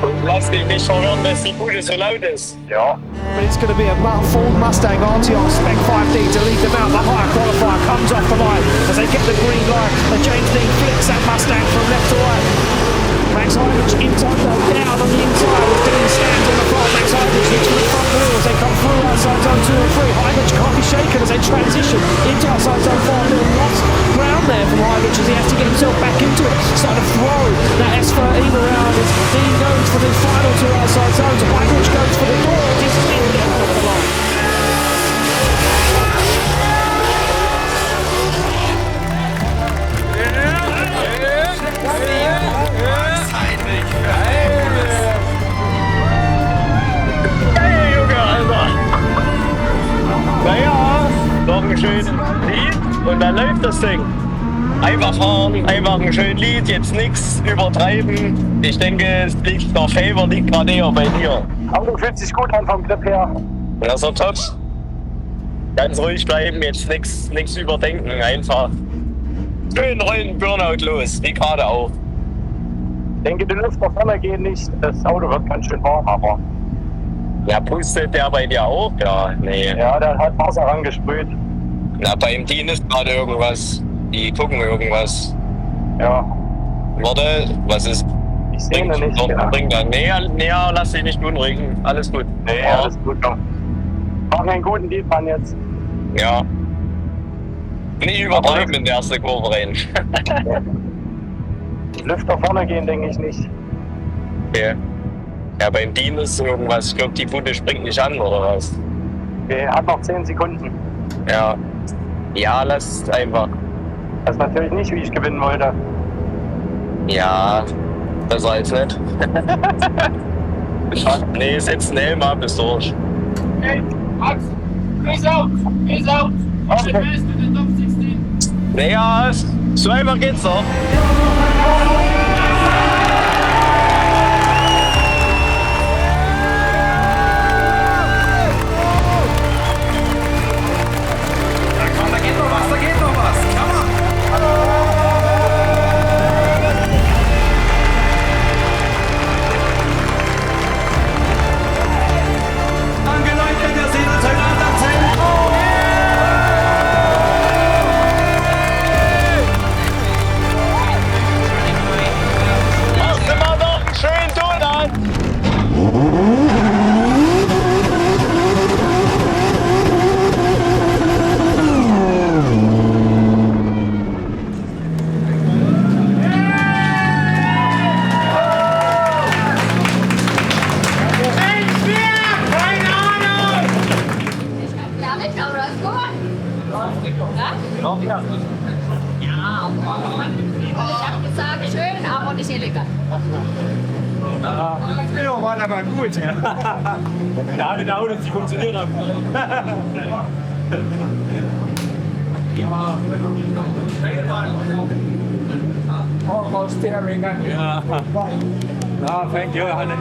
[SPEAKER 3] Und lass dich nicht verwirren, dass die Bude so laut ist. Ja.
[SPEAKER 1] But it's going to be a Ford Mustang RTR Spec 5D to lead them out. The higher qualifier comes off the line as they get the green light. And James Dean flicks that Mustang from left to right. Max Heinrich inside though, down on the inside as Dean stands on the front. Max Heinrich looks for the front wheel as they come through outside zone 2 and 3. Heinrich can't be shaken as they transition into outside zone 4. Little lost ground there from Heinrich as he has to get himself back into it. Starting to throw that S13 around as Dean goes for the final two outside zones. Heinrich goes for the door. He's still getting off the line.
[SPEAKER 3] Lied und dann läuft das Ding. Einfach fahren, einfach ein schönes Lied, jetzt nichts übertreiben. Ich denke, der Favor liegt gerade eher bei dir.
[SPEAKER 1] Auto fühlt sich gut an vom Grip her.
[SPEAKER 3] Das ist top. Ganz ruhig bleiben, jetzt nichts überdenken, einfach schön rollen, Burnout los, wie gerade auch.
[SPEAKER 1] Ich denke, die Luft nach vorne gehen nicht. Das Auto wird ganz schön warm, aber.
[SPEAKER 3] Ja, pustet der bei dir auch? Ja, nee.
[SPEAKER 1] Ja, der hat Wasser rangesprüht.
[SPEAKER 3] Na, beim Team ist gerade irgendwas. Die gucken irgendwas.
[SPEAKER 1] Ja.
[SPEAKER 3] Warte, was ist?
[SPEAKER 1] Ich sehe ihn nicht.
[SPEAKER 3] Bringt dann. Nee, lass dich nicht beunruhigen. Alles gut.
[SPEAKER 1] Nee,
[SPEAKER 3] ja.
[SPEAKER 1] alles gut. Komm. Machen einen guten Deal jetzt.
[SPEAKER 3] Ja. Nicht übertreiben in der ersten Kurve rein.
[SPEAKER 1] Luft nach vorne gehen, denke ich nicht.
[SPEAKER 3] Okay. Ja, beim Team ist irgendwas. Ich glaube, die Bude springt nicht an, oder was?
[SPEAKER 1] Okay, hat noch 10 Sekunden.
[SPEAKER 3] Ja. Ja, lass einfach.
[SPEAKER 1] Das ist natürlich nicht, wie ich gewinnen wollte.
[SPEAKER 3] Ja, besser als nicht. Nee, setz den Helm ab, ist durch.
[SPEAKER 5] Hey, Max, peace out! Peace out!
[SPEAKER 1] Okay.
[SPEAKER 5] Best in the top 16.
[SPEAKER 3] Naja, so einfach geht's doch.
[SPEAKER 10] nicht elegant.
[SPEAKER 4] Ja, war aber gut. Ja, die Autos, die funktionieren haben.
[SPEAKER 5] Almost staring at me.
[SPEAKER 4] Ja. Ja, thank you, Hanne.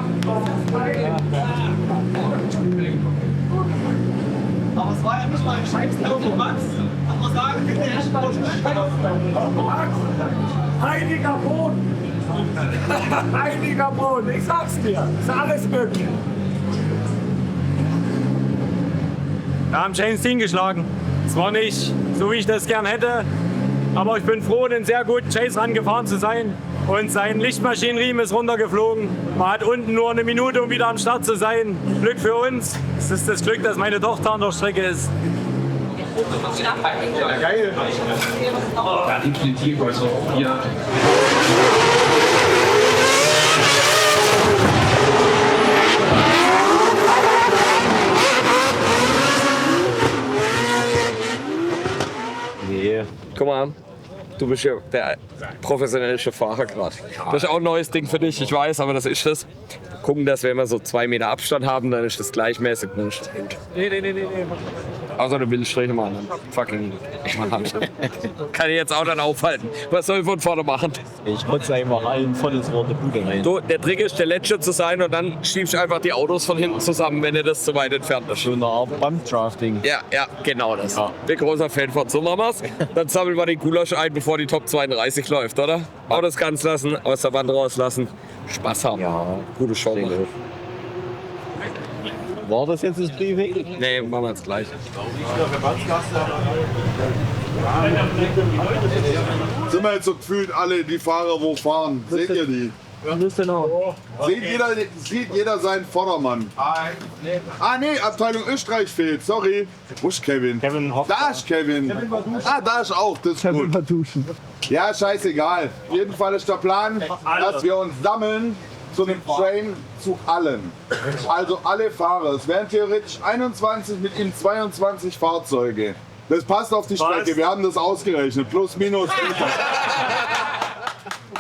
[SPEAKER 11] Aber es war ja nicht mal ein Scheißlauf von Max. Kann man sagen, bitte erst mal Max, heiliger Boden. Heiliger Boden, ich sag's dir, ist alles möglich.
[SPEAKER 4] Wir haben James Dean geschlagen. Zwar nicht so, wie ich das gern hätte, aber ich bin froh, einen sehr guten Chase rangefahren zu sein. Und sein Lichtmaschinenriemen ist runtergeflogen. Man hat unten nur eine Minute, um wieder am Start zu sein. Glück für uns. Es ist das Glück, dass meine Tochter an der Strecke ist.
[SPEAKER 2] Ja, geil. Ja, definitiv. Also, ja.
[SPEAKER 12] Nee. Guck mal, du bist ja der professionellste Fahrer gerade. Das ist auch ein neues Ding für dich, ich weiß, aber das ist das. Gucken, dass wir immer so 2 Meter Abstand haben, dann ist das gleichmäßig. Nee. Außer du willst Striche machen, dann fucking kann ich jetzt auch dann aufhalten. Was soll ich von vorne machen?
[SPEAKER 6] Ich rutze einfach allen volles Wort der Bude rein.
[SPEAKER 12] Du, der Trick ist, der Letzte zu sein und dann schiebst du einfach die Autos von hinten zusammen, wenn dir das zu weit entfernt ist.
[SPEAKER 6] So eine Art Bumpdrafting.
[SPEAKER 12] Ja, genau das. Ja. Bin großer Fan von. So machen wir's. Dann sammeln wir den Gulasch ein, bevor die Top 32 läuft, oder? Autos ganz lassen, aus der Wand rauslassen. Spaß haben.
[SPEAKER 6] Ja.
[SPEAKER 12] Gute Show.
[SPEAKER 6] War das jetzt das Briefing?
[SPEAKER 12] Nee, machen wir jetzt gleich.
[SPEAKER 13] Sind wir jetzt so gefühlt alle die Fahrer, wo fahren? Seht ihr die? Sieht jeder seinen Vordermann? Ah nee, Abteilung Österreich fehlt, sorry. Wo ist Kevin? Da ist Kevin. Da ist auch, das ist gut. Ja, scheißegal. Auf jeden Fall ist der Plan, dass wir uns sammeln zu einem Train zu allen. Also alle Fahrer. Es wären theoretisch 21, mit ihm 22 Fahrzeuge. Das passt auf die Strecke, wir haben das ausgerechnet. Plus, minus.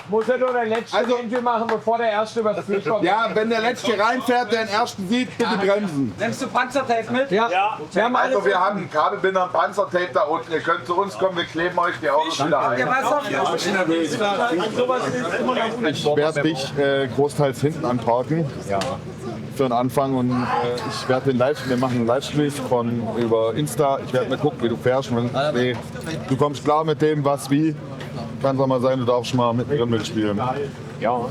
[SPEAKER 5] Muss er nur der letzte Entry machen, bevor der erste übers Ziel kommt?
[SPEAKER 13] Ja, wenn der letzte reinfährt, der den ersten sieht, bitte bremsen.
[SPEAKER 5] Nimmst du Panzertape mit?
[SPEAKER 13] Ja. Also wir haben einen Kabelbinder und Panzertape da unten. Ihr könnt zu uns kommen, wir kleben euch die Autos wieder ein. Ich werde dich großteils hinten anparken. Ja. Für den Anfang und ich werde wir machen einen Livestream über Insta. Ich werde mal gucken, wie du fährst. Nee, du kommst klar mit dem, was wie. Kann es auch mal sein, du darfst mal mit drin mitspielen.
[SPEAKER 5] Ja.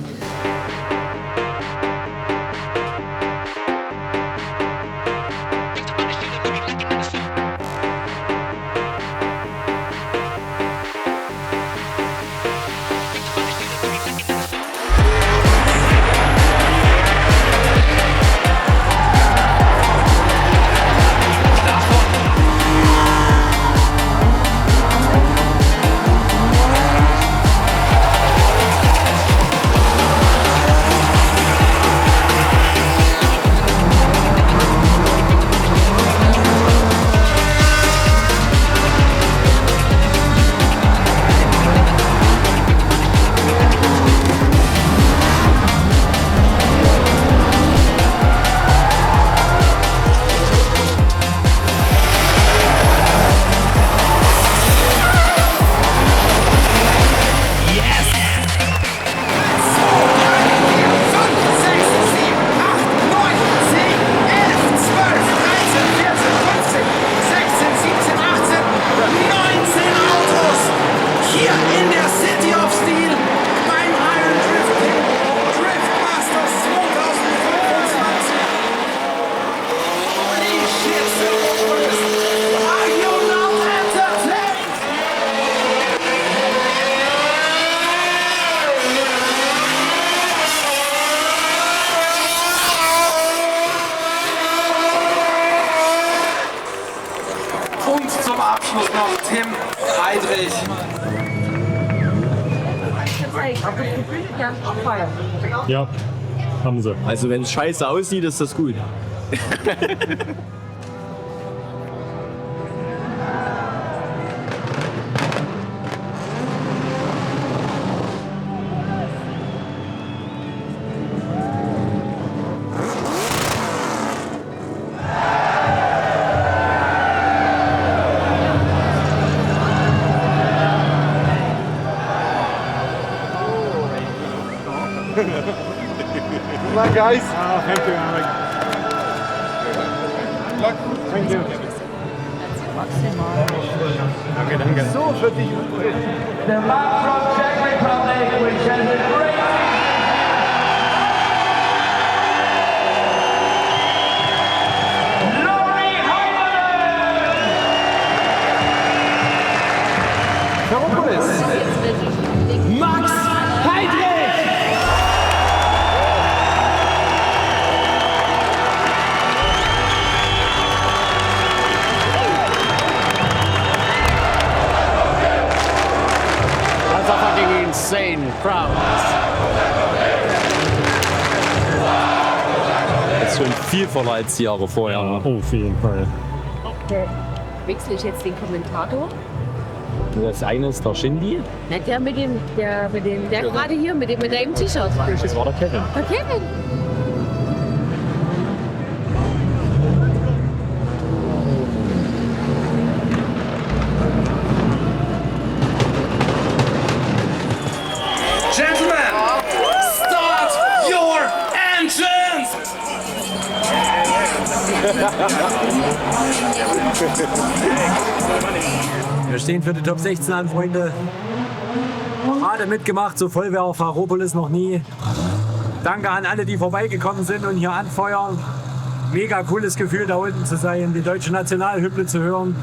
[SPEAKER 6] Ja, haben sie. Also wenn es scheiße aussieht, ist das gut.
[SPEAKER 13] Come on, guys.
[SPEAKER 6] Oh, thank you.
[SPEAKER 13] Thank you.
[SPEAKER 6] Danke, danke.
[SPEAKER 13] So für dich.
[SPEAKER 11] The man from Czech Republic, which has been great. Max Heidrich!
[SPEAKER 4] That's a fucking insane crowd.
[SPEAKER 6] Das ist schon viel voller als die Jahre vorher. Ja, auf jeden Fall.
[SPEAKER 10] Wechsle ich jetzt den Kommentator?
[SPEAKER 6] Das eine ist der Shindy.
[SPEAKER 10] Na, der gerade hier, mit deinem T-Shirt.
[SPEAKER 6] Das war der Kevin.
[SPEAKER 10] Der Kevin.
[SPEAKER 11] Gentlemen, start your engines!
[SPEAKER 4] Wir stehen für die Top 16 an, Freunde. Gerade mitgemacht, so voll wäre auch Faropolis noch nie. Danke an alle, die vorbeigekommen sind und hier anfeuern. Mega cooles Gefühl, da unten zu sein, die deutsche Nationalhymne zu hören.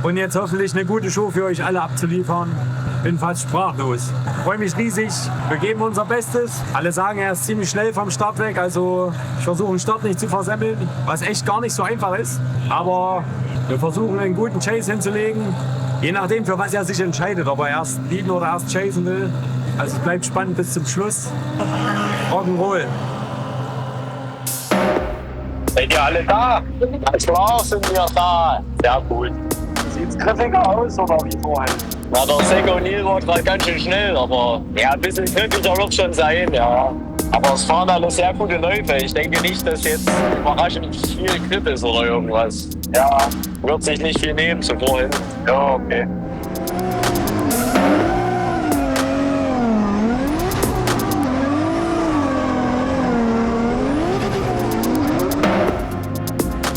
[SPEAKER 4] Und jetzt hoffentlich eine gute Show für euch alle abzuliefern. Bin fast sprachlos. Freue mich riesig. Wir geben unser Bestes. Alle sagen, er ist ziemlich schnell vom Start weg. Also ich versuche den Start nicht zu versemmeln, was echt gar nicht so einfach ist. Aber wir versuchen einen guten Chase hinzulegen. Je nachdem, für was er sich entscheidet. Ob er erst leaden oder erst chasen will. Also es bleibt spannend bis zum Schluss. Rock'n'Roll.
[SPEAKER 3] Seid ihr alle da? Na klar sind wir da. Sehr gut. Sieht's griffiger aus oder wie vorhin? Na, der Seko Nil war gerade ganz schön schnell, aber ja, ein bisschen knöppiger wird schon sein, ja. Aber es fahren alle sehr gute Läufe. Ich denke nicht, dass jetzt überraschend viel Grip ist oder irgendwas. Ja, wird sich nicht viel nehmen zuvor hin. Ja, okay.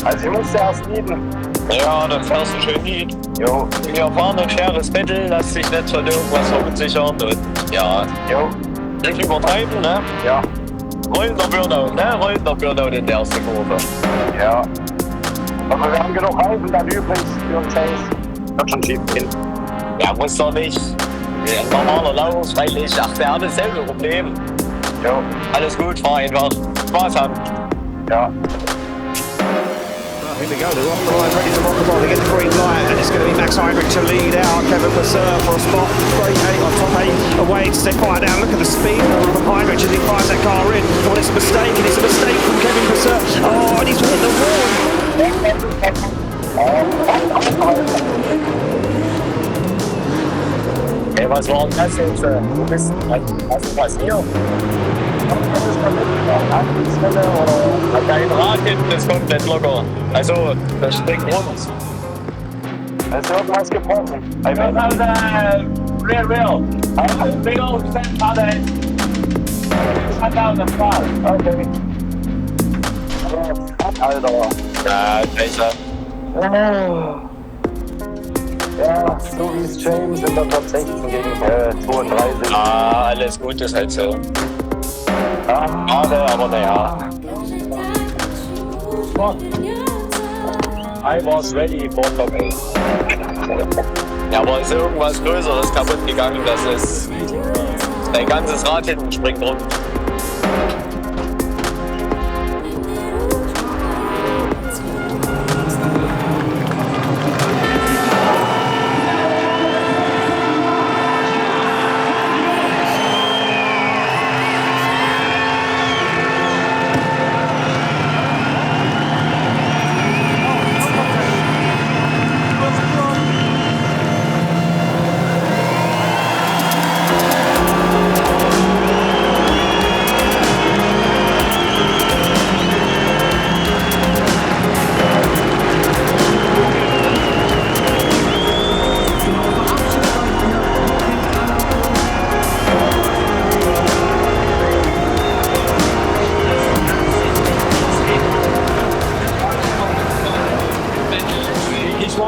[SPEAKER 3] Also ich musste erst lieben. Ja, dann fährst du schön Lied. Jo. Wir fahren ein schweres Battle, lass dich nicht von irgendwas verunsichern und ja. Jo. Nicht übertreiben, ne? Ja. Rollender Burnout, ne? Rollender Burnout in der ersten Kurve. Ja. Aber wir haben genug Reifen dann übrig für den Chase. Wird schon schief gehen. Ja, muss doch nicht. Ein normaler Lauf, freilich. Ach, der hat dasselbe Problem. Jo. Alles gut, fahr einfach. Spaß haben. Ja.
[SPEAKER 1] Here we go, they're on the line, ready to rock the ball, they get the green light, and it's going to be Max Heinrich to lead out, Kevin Vasseur for a spot, great 8 on top 8 away to stay quiet down, look at the speed from Heinrich as he fires that car in, well it's a mistake, and it's a mistake from Kevin Vasseur, oh and he's hit the wall!
[SPEAKER 3] Hey, was war denn das jetzt? Du bist, was ist passiert? Dein Rad hinten ist komplett locker. Also, das springt rund. Es ist irgendwas gebrochen. I mean, rear wheel. Wheel, shut down the car. Okay. Alter. Ja, Scheiße. Ja, so wie es James in der Top 16 gegen 32. Ah, alles gut, ist halt so. Ja, schade, aber naja. I was ready for Top 8. Ja, aber ist irgendwas Größeres kaputt gegangen, das ist. Dein ganzes Rad hinten springt rund.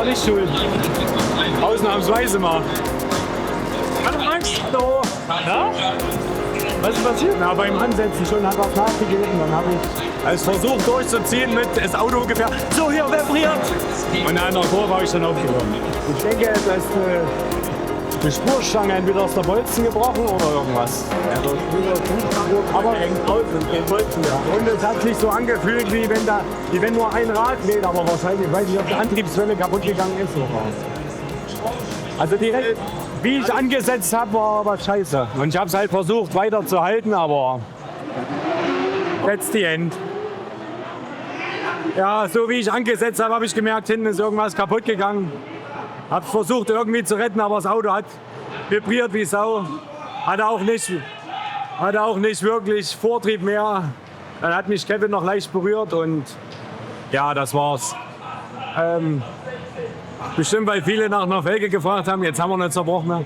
[SPEAKER 4] Nicht schuld. Ausnahmsweise mal. Hallo Max. Hallo. Ja? Was ist passiert? Na, beim Ansetzen schon hat was nachgegeben. Dann habe ich als Versuch durchzuziehen mit das Auto ungefähr so hier vibriert. Und an der Kurve habe ich dann aufgehoben. Ich denke, da ist die Spurstange entweder aus der Bolzen gebrochen oder irgendwas. Aber und es hat sich so angefühlt, wie wenn nur ein Rad geht, aber wahrscheinlich, weil die auf der Antriebswelle kaputt gegangen ist. Also direkt, wie ich angesetzt habe, war was scheiße. Und ich habe es halt versucht weiter zu halten, aber that's the end. Ja, so wie ich angesetzt habe, habe ich gemerkt, hinten ist irgendwas kaputt gegangen. Hab's versucht irgendwie zu retten, aber das Auto hat vibriert wie Sau. Hatte auch nicht wirklich Vortrieb mehr. Dann hat mich Kevin noch leicht berührt und ja, das war's. Bestimmt, weil viele nach einer Felge gefragt haben, jetzt haben wir eine zerbrochene.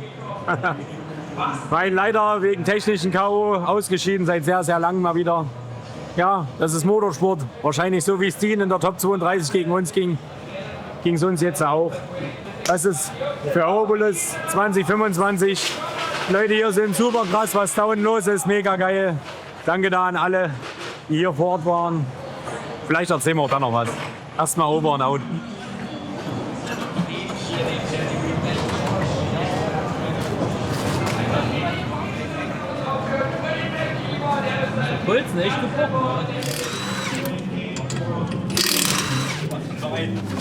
[SPEAKER 4] Weil leider wegen technischen K.O. ausgeschieden, seit sehr, sehr langem mal wieder. Ja, das ist Motorsport. Wahrscheinlich so wie es Dean in der Top 32 gegen uns ging, ging es uns jetzt auch. Das ist für Obolus 2025. Leute, hier sind super krass, was da unten los ist. Mega geil. Danke da an alle, die hier vor Ort waren. Vielleicht erzählen wir dann noch was. Erstmal over und out.
[SPEAKER 9] Bolzen echt gebrochen.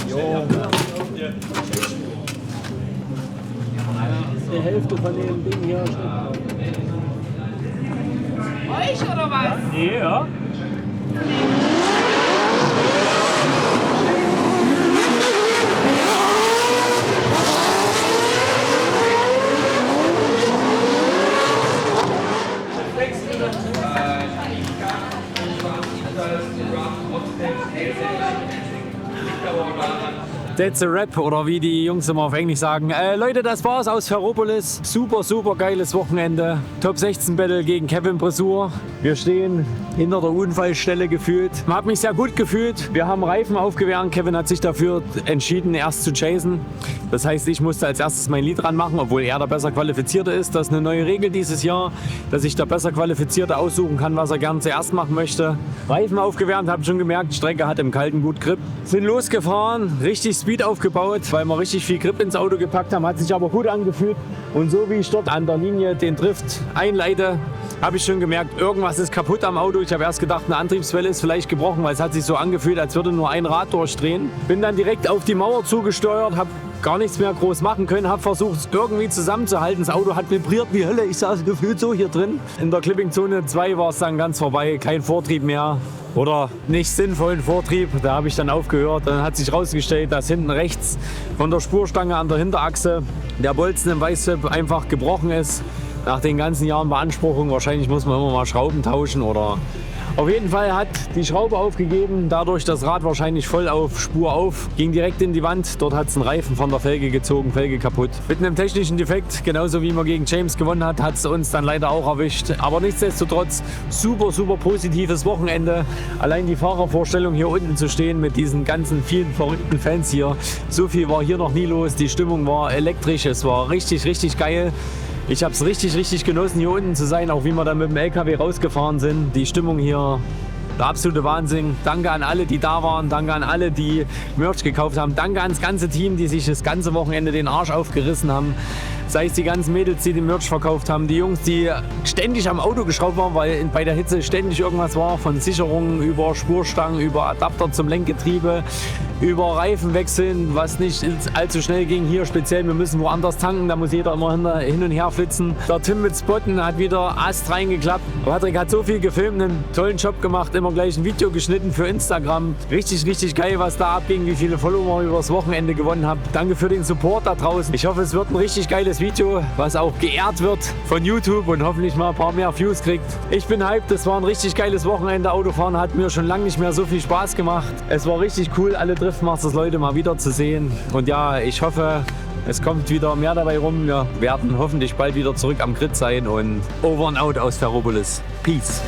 [SPEAKER 4] Jo. Die Hälfte von dem Ding hier steckt.
[SPEAKER 10] Euch oder was?
[SPEAKER 4] Ja. That's a Rap oder wie die Jungs immer auf Englisch sagen. Leute, das war's aus Ferropolis. Super, super geiles Wochenende. Top 16 Battle gegen Kevin Bresur. Wir stehen hinter der Unfallstelle gefühlt. Man hat mich sehr gut gefühlt. Wir haben Reifen aufgewärmt. Kevin hat sich dafür entschieden, erst zu chasen. Das heißt, ich musste als erstes mein Lied dran machen, obwohl er der besser Qualifizierte ist. Das ist eine neue Regel dieses Jahr, dass sich der besser Qualifizierte aussuchen kann, was er gern zuerst machen möchte. Reifen aufgewärmt, habe schon gemerkt, die Strecke hat im Kalten gut Grip. Sind losgefahren, richtig Speed aufgebaut, weil wir richtig viel Grip ins Auto gepackt haben, hat sich aber gut angefühlt. Und so wie ich dort an der Linie den Drift einleite, habe ich schon gemerkt, irgendwas ist kaputt am Auto. Ich habe erst gedacht, eine Antriebswelle ist vielleicht gebrochen, weil es hat sich so angefühlt, als würde nur ein Rad durchdrehen. Bin dann direkt auf die Mauer zugesteuert, habe gar nichts mehr groß machen können, habe versucht, es irgendwie zusammenzuhalten. Das Auto hat vibriert wie Hölle. Ich saß gefühlt so hier drin. In der Clipping-Zone 2 war es dann ganz vorbei, kein Vortrieb mehr. Oder nicht sinnvollen Vortrieb, da habe ich dann aufgehört. Dann hat sich herausgestellt, dass hinten rechts von der Spurstange an der Hinterachse der Bolzen im Weißweb einfach gebrochen ist. Nach den ganzen Jahren Beanspruchung, wahrscheinlich muss man immer mal Schrauben tauschen oder... Auf jeden Fall hat die Schraube aufgegeben, dadurch das Rad wahrscheinlich voll auf Spur auf, ging direkt in die Wand, dort hat es einen Reifen von der Felge gezogen, Felge kaputt. Mit einem technischen Defekt, genauso wie man gegen James gewonnen hat, hat es uns dann leider auch erwischt. Aber nichtsdestotrotz super, super positives Wochenende. Allein die Fahrervorstellung hier unten zu stehen mit diesen ganzen vielen verrückten Fans hier. So viel war hier noch nie los, die Stimmung war elektrisch, es war richtig, richtig geil. Ich habe es richtig, richtig genossen, hier unten zu sein, auch wie wir dann mit dem LKW rausgefahren sind. Die Stimmung hier, der absolute Wahnsinn. Danke an alle, die da waren. Danke an alle, die Merch gekauft haben. Danke ans ganze Team, die sich das ganze Wochenende den Arsch aufgerissen haben. Sei es die ganzen Mädels, die den Merch verkauft haben, die Jungs, die ständig am Auto geschraubt waren, weil bei der Hitze ständig irgendwas war. Von Sicherungen über Spurstangen, über Adapter zum Lenkgetriebe, über Reifen wechseln, was nicht allzu schnell ging. Hier speziell, wir müssen woanders tanken, da muss jeder immer hin und her flitzen. Der Tim mit Spotten hat wieder Ast reingeklappt. Patrick hat so viel gefilmt, einen tollen Job gemacht, immer gleich ein Video geschnitten für Instagram. Richtig, richtig geil, was da abging, wie viele Follower über das Wochenende gewonnen habe. Danke für den Support da draußen. Ich hoffe, es wird ein richtig geiles Video, was auch geehrt wird von YouTube und hoffentlich mal ein paar mehr Views kriegt. Ich bin hyped, es war ein richtig geiles Wochenende. Autofahren hat mir schon lange nicht mehr so viel Spaß gemacht. Es war richtig cool, alle Driftmasters Leute mal wieder zu sehen. Und ja, ich hoffe, es kommt wieder mehr dabei rum. Wir werden hoffentlich bald wieder zurück am Grid sein und over and out aus Ferropolis. Peace.